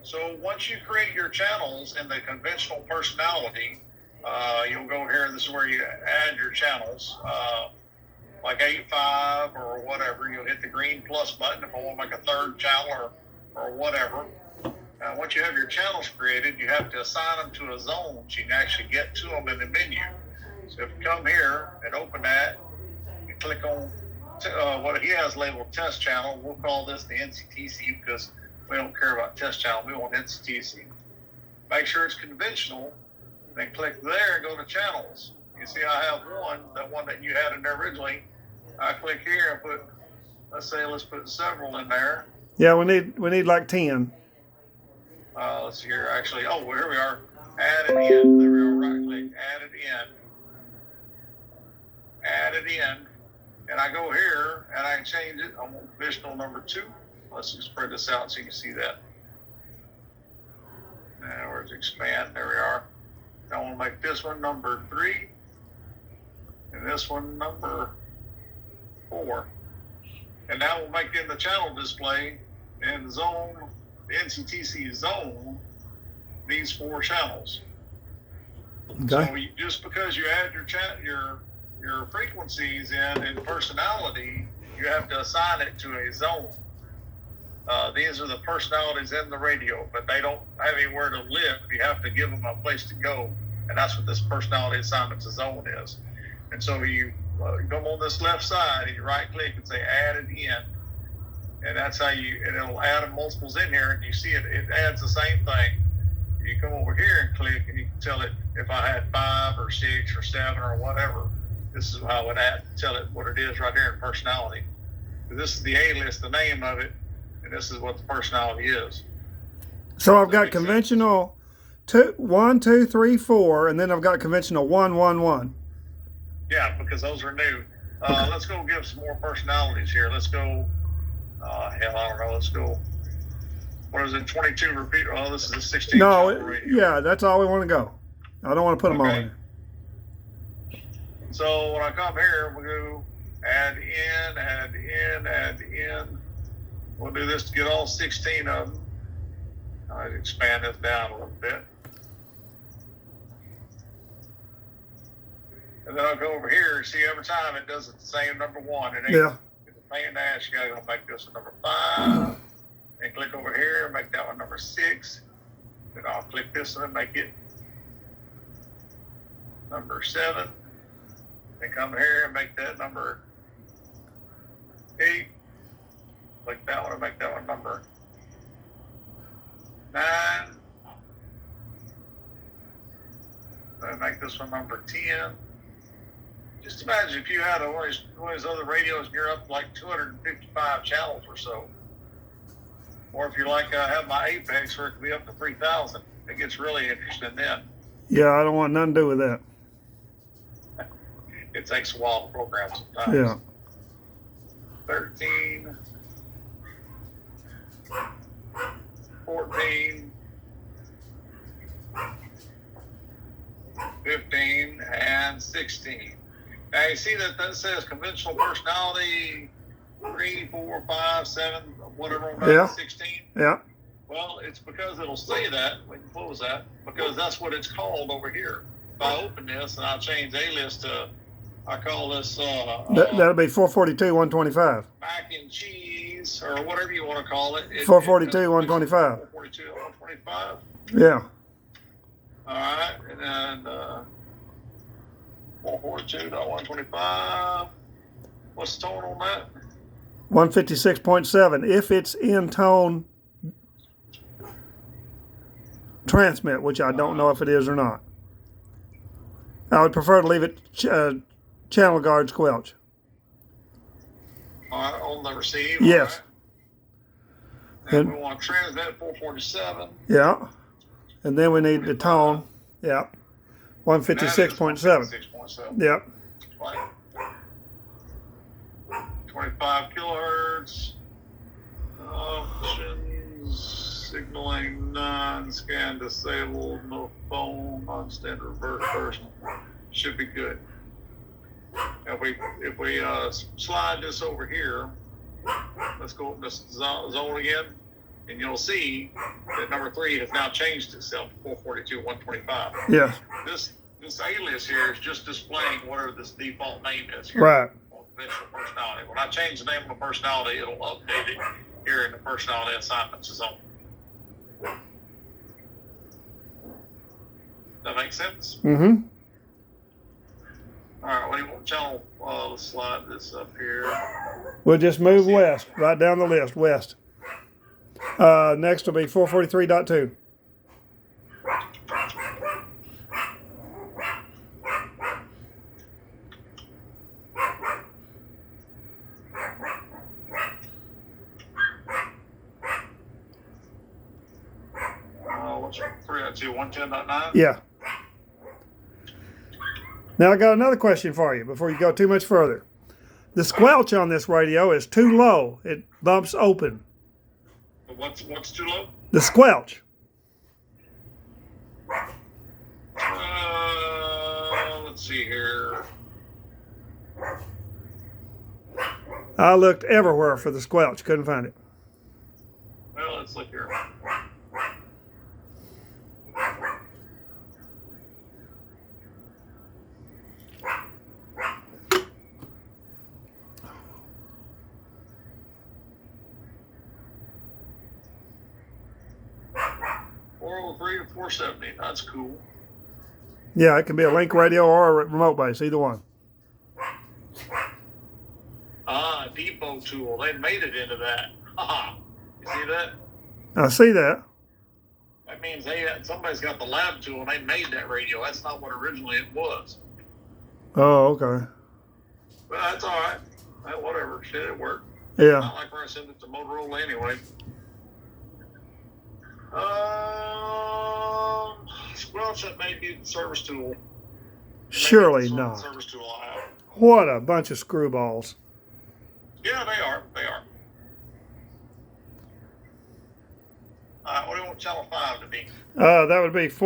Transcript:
So once you create your channels in the conventional personality, you'll go here. This is where you add your channels, like 8.5 or whatever. You'll hit the green plus button if I want to make a third channel or whatever. Once you have your channels created, you have to assign them to a zone so you can actually get to them in the menu. So if you come here and open that, you click on what he has labeled test channel. We'll call this the NCTC because we don't care about test channel. We want NCTC. Make sure it's conventional. Then click there and go to channels. You see I have one, that one that you had in there originally. I click here and put, let's put several in there. Yeah, we need like 10. Let's see here, actually. Oh, well, here we are. Add it in. There we are. Right click. Add it in. Add it in. And I go here and I change it. I want conditional number 2. Let's just spread this out so you can see that. Now, where's expand? There we are. I want to make this one number 3. And this one number 4. And now we'll make in the channel display in zone. The NCTC zone these 4 channels. Okay. So just because you add your frequencies in personality, you have to assign it to a zone. These are the personalities in the radio, but they don't have anywhere to live. You have to give them a place to go, and that's what this personality assignment to zone is. And so you come on this left side and you right click and say add it in. And that's how and it'll add multiples in here, and you see it adds the same thing. You come over here and click, and you can tell it if I had 5 or 6 or 7 or whatever. This is how I would tell it what it is right here in personality. This is the A list, the name of it, and this is what the personality is. So I've got conventional 1, 2, 3, 4, and then I've got conventional 1, 1, 1. Yeah, because those are new. Okay. Let's go give some more personalities here. Let's go. I don't know. Let's go. What is it? 22 repeat. Oh, this is a 16. No, yeah, that's all we want to go. I don't want to put them all in. So when I come here, we'll go add in, add in, add in. We'll do this to get all 16 of them. I'll expand this down a little bit. And then I'll go over here. See, every time it does it the same number 1. Yeah. It's a pain in the ass. You gotta go make this a number 5. And click over here, make that one number 6. Then I'll click this one and make it number 7. Then come here and make that number 8. Click that one and make that one number 9. Then make this one number 10. Just imagine if you had one of these other radios and you're up like 255 channels or so. Or if you're like I have my Apex where it can be up to 3,000. It gets really interesting then. Yeah, I don't want nothing to do with that. It takes a while to program sometimes. Yeah. 13, 14, 15, and 16. Now you see that says conventional personality 3, 4, 5, 7, whatever on that, 16. Yeah. Well, it's because it'll say that. We can close that because that's what it's called over here. If I open this and I change A list to, I call this that'll be 442, 125. Mac and cheese or whatever you want to call it. 442, 125. 442, 125. Yeah. All right, and then 442 to 125. What's the tone on that? 156.7. If it's in tone transmit, which I don't know if it is or not. I would prefer to leave it channel guard squelch. All right, on the receive. Yes. Right. And we want to transmit 447. Yeah. And then we need the tone. Yeah. 156.7. 156.7. Yep. Right. 25 kilohertz. Options. Signaling none. Scan disabled. No phone. Non-standard reverse version. Should be good. If we slide this over here, let's go to this zone again. and you'll see that number 3 has now changed itself to 442.125. Yeah. This alias here is just displaying whatever this default name is here. Right. On conventional personality. When I change the name of a personality, it'll update it here in the personality assignments zone. That makes sense? Mm-hmm. All right, what do you want channel? Let's slide this up here. We'll just move west, right down the list, west. Next will be 443.2. What's 302? 110.9? Yeah. Now I got another question for you before you go too much further. The squelch on this radio is too low. It bumps open. What's too low? The squelch. Let's see here. I looked everywhere for the squelch. Couldn't find it. Well, let's look here. .403 to 470. That's cool. Yeah, it can be a link radio or a remote base, either one. Depot tool. They made it into that. You see that? I see that. That means somebody's got the lab tool and they made that radio. That's not what originally it was. Oh, okay. But that's all right. Whatever. Shit, it worked. Yeah. Not like we're going to send it to Motorola anyway. Squelch, that may be the service tool. Surely not. Service tool I have. What a bunch of screwballs. Yeah, they are. They are. What do you want channel 5 to be? That would be 4.